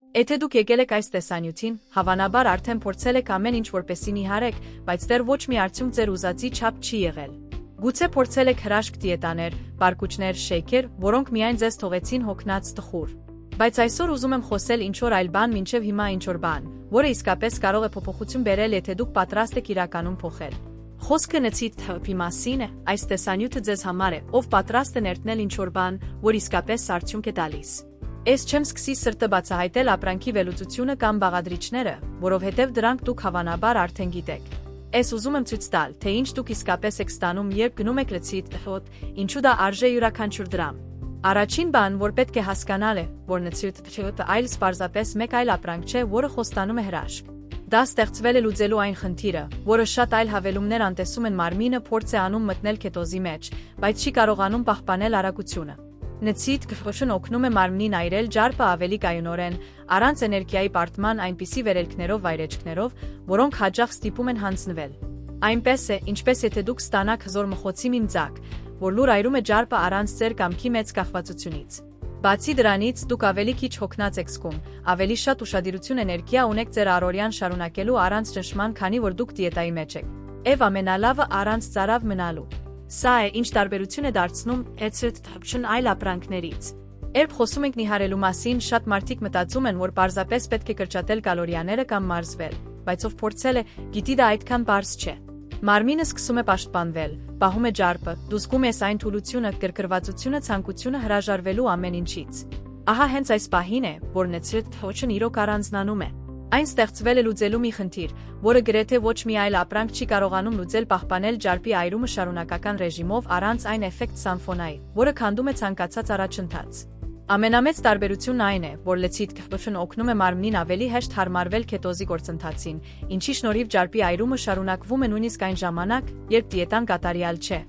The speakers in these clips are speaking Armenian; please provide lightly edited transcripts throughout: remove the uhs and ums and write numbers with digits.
Եթե դուք եկել եք այս տեսանյութին, հավանաբար արդեն փորձել եք ամեն ինչ որպեսզի նիհարեք, բայց դեռ ոչ մի արդյունք ձեր ուզածի չափ չի եղել։ Գուցե փորձել եք հրաշք դիետաներ, պարկուճներ, շեյքեր, որոնք միայն ձեզ թողեցին հոգնած տխուր։ Բայց այսօր ուզում եմ խոսել ինչ-որ այլ բան, մինչև հիմա ինչ-որ բան, որը իսկապես կարող է փոփոխություն բերել, եթե դուք պատրաստ եք իրականում փոխել։ Խոսքը նցի թփի մասին է, այս տեսանյութը ձեզ համար է, ով պատրաստ է ներդնել ինչ-որ բան, որ իսկապես արդյունք է տալիս։ Ես չեմ սկսի սրտը բացահայտել ապրանքի վերլուծությունը կամ բաղադրիչները, որովհետև դրանք դուք հավանաբար արդեն գիտեք։ Ես ուզում եմ ցույց տալ, թե ինչ դուք իսկապես եք ստանում, երբ գնում եք լցի թփոտ, ինչու դա արժե յուրաքանչյուր դրամ։ Առաջին բան, որ պետք է հասկանալ է, որ նցի թփոթը այլս պարզապես մեկ այլ ապրանք չէ, որը խոստանում է հրաշք։ Դա ստեղծվել է լուծելու այն խնդիրը, որը շատ այլ հավելումներ անտեսում են մարմինը փորձ է անում մտնել քետոզի մեջ, բայց չի կարողանում պահպանել արագությունը։ Նցի թփոթն օգնում է մարմնին այրել ջարպը ավելի կայունորեն, առանց էներգիայի պարտման այնպիսի վերելքներով վայրեջքներով, որոնք հաճախ ստիպում են հանձնվել։ Այնպես է, ինչպես եթե դուք ստանաք հզոր մխոցի մի ձակ, որ լուր այրում է ջարպը առանց ձեր կամքի մեծ կախվածությունից։ Բացի դրանից, դուք ավելի քիչ հոգնած եք զգում, ավելի շատ ուշադրություն էներգիա ունեք ձեր առօրյան շարունակելու առանց ճնշման, քանի որ դուք դիետայի մեջ եք։ Եվ ամենալավը առանց ծարավ մնալու։ Սա է, ինչ տարբերություն է դարձնում թփչն այլ ապրանքներից։ Երբ խոսում ենք նիհարելու մասին, շատ մարդիկ մտածում են, որ պարզապես պետք է կրճատել կալորիաները կամ մարզվել, բայց ով փորձել է, գիտի դա այդքան պարզ չէ։ Մարմինը սկսում է պաշտպանվել, պահում է ջարպը, դու զգում ես այն թուլությունը, գրգռվածությունը, ցանկությունը հրաժարվելու ամեն ինչից։ Ահա հենց այս պահին է, որ նցի թփոթն իրոք առանձնանում է։ Այն ստեղծվել է լուծելու մի խնդիր, որը գրեթե ոչ մի այլ ապրանք չի կարողանում լուծել, պահպանել ջարպի այրումը շարունակական ռեժիմով առանց այն էֆեկտ սամֆոնայի, որը քանդում է ցանկացած առաջընթաց։ Ամենամեծ տարբերությունն այն է, որ լցի թփոթն օգնում է մարմնին ավելի հեշտ հարմարվել քետոզի գործընթացին, ինչի շնորհիվ ջարպի այրումը շարունակվում է նույնիսկ այն ժամանակ, երբ դիետան կատարյալ չէ։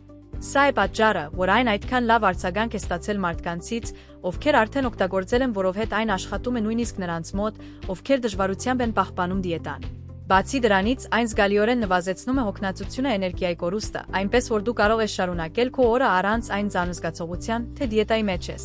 Սա է պատճառը, որ այն այդքան լավ արձագանք է ստացել մարդկանցից, ովքեր արդեն օգտագործել են, որովհետև այն աշխատում է նույնիսկ նրանց մոտ, ովքեր դժվարությամբ են պահպանում դիետան։ Բացի դրանից, այն զգալիորեն նվազեցնում է հոգնածությունը, էներգիայի կորուստը, այնպես որ դու կարող ես շարունակել քո օրը առանց այն զգացողության, թե դիետայի մեջ ես։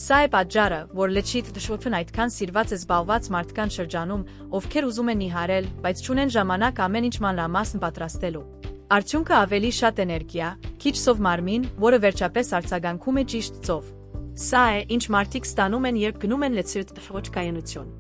Սա է պատճառը, որ լցի թփոթն այդքան սիրված է զբաղված մարդկանց շրջանում, ովքեր ուզում են նիհարել, բայց չունեն ժամանակ ամեն ինչ մանրամասն պատրաստելու։ Արդյունքը ավելի շատ էներգիա, քիչ սով մարմին, որը վերջապես արձագանքում է ճիշտ ծով։ Սա է, ինչ մարդիկ ստանում են, երբ գնում են լցի թփոթ կայունություն։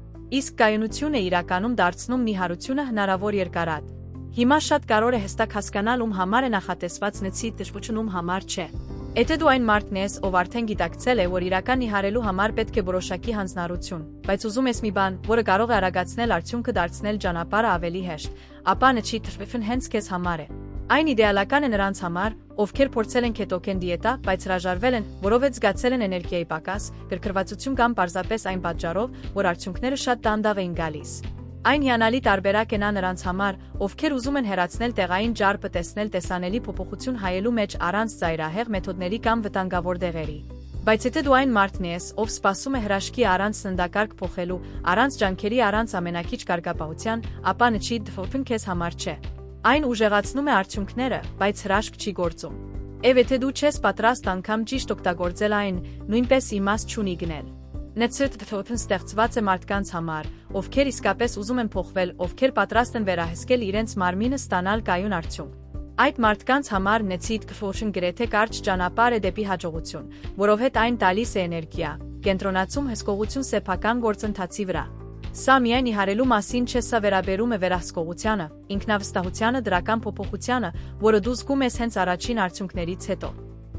Իսկ կայունությունը իրականում դարձնում նիհարությունը հնարավոր երկարատ։ Հիմա շատ կարևոր է հստակ հասկանալ, ում համար է նախատեսված լցի թփոթն, ում համար չէ։ Եթե դու այն մարդն ես, ով արդեն գիտակցել է, որ իրական նիհարելու համար պետք է որոշակի հանձնառություն, բայց ուզում ես մի բան, որը կարող է արագացնել արդյունքը, դարձնել ճանապարհը ավելի հեշտ, ապա նցի թփոթն հենց քեզ համար է։ Այն իդեալական է նրանց համար, ովքեր փորձել են քետոգեն դիետա, բայց հրաժարվել են, որովհետև զգացել են էներգիայի պակաս, գրգռվածություն կամ պարզապես այն պատճառով, որ արդյունքները շատ դանդաղ էին գալիս։ Այն հիանալի տարբերակ է նրանց համար, ովքեր ուզում են հեռացնել տեղային ջարպը, տեսնել տեսանելի փոփոխություն հայելու մեջ առանց ծայրահեղ մեթոդների կամ վտանգավոր դեղերի։ Բայց եթե դու այն մարդն ես, ով սպասում է հրաշքի առանց սննդակարգ փոխելու, առանց ջանքերի, առանց ամենակիչ կարգապահության, ապա նցի թփոթն քեզ համար չէ։ Այն ուժեղացնում է արդյունքները, բայց հրաշք չի գործում։ Եվ եթե դու չես պատրաստ անգամ ճիշտ օգտագործել այն, նույնպես իմաստ չունի գնել։ Նցի թփոթն ստեղծված է մարդկանց համար, ովքեր իսկապես ուզում են փոխվել, ովքեր պատրաստ են վերահսկել իրենց մարմինը, ստանալ կայուն արդյունք։ Այդ մարդկանց համար նցի թփոթն գրեթե կարճ ճանապարհ է դեպի հաջողություն, որովհետև այն տալիս է էներգիա, կենտրոնացում հսկողություն սեփական գործընթացի վրա։ Սա միայն նիհարելու մասին չէ, սա վերաբերում է վերահսկողությանը, ինքնավստահությանը, դրական փոփոխությանը, որը դու զգում ես հենց առաջին արդյունքներից հետո։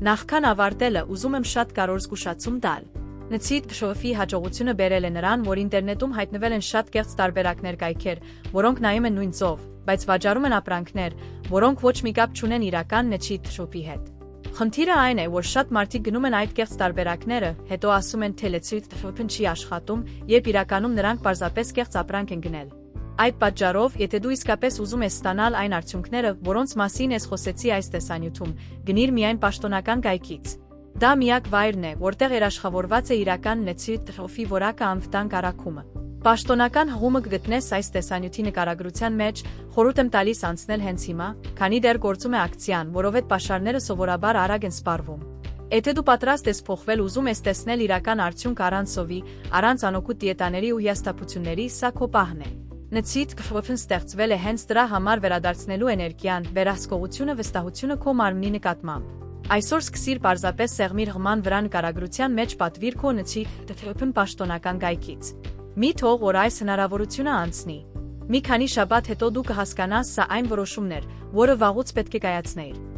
Նախքան ավարտելը, ուզում եմ շատ կարևոր զգուշացում տալ։ Նցի թփոթի հաջողությունը բերել է նրան, որ ինտերնետում հայտնվել են շատ կեղծ տարբերակներ, կայքեր, որոնք նայում են նույն ծով, բայց վաճառում են ապրանքներ, որոնք ոչ մի կապ չունեն իրական նցի թփոթի հետ։ Խնդիրը այն է, որ շատ մարդիկ գնում են այդ կեղծ տարբերակները, հետո ասում են, թե լցի թփոթն չի աշխատում, երբ իրականում նրանք պարզապես կեղծ ապրանք են գնել։ Այդ պատճառով, եթե դու իսկապես ուզում ես ստանալ այն արդյունքները, որոնց մասին ես խոսեցի այս տեսանյութում, գնիր միայն պաշտոնական կայքից։ Դա միակ վայրն է, որտեղ երաշխավորված է իրական լցի թփոթի որակը անվտանգ առաքումը։ Պաշտոնական հղումը կգտնես այս տեսանյութի նկարագրության մեջ, խորհուրդ եմ տալիս անցնել հենց հիմա, քանի դեռ գործում է ակցիան, որովհետև պաշարները սովորաբար արագ են սպառվում։ Եթե դու պատրաստ ես փոխվել, ուզում ես տեսնել իրական արդյունք առանց սովի, առանց անօգուտ դիետաների ու հիասթափությունների, սա քո պահն է։ Նցիտ կֆոֆն ստեղծվել է հենց դրա համար վերադարձնելու էներգիան, վերահսկողությունը, վստահությունը քո մարմնի նկատմամբ։ Այսօր սկսիր պարզապես սեղմիր ղման վրա նկարագրության մեջ պատվիր քո նցի դֆն պաշտոնական գայքից։ Մի թող որ այս հնարավորությունը անցնի։ Մի քանի շաբաթ հետո դու կհասկանաս, սա այն որոշումն էր, որը վաղուց պետք է կայացնեիր։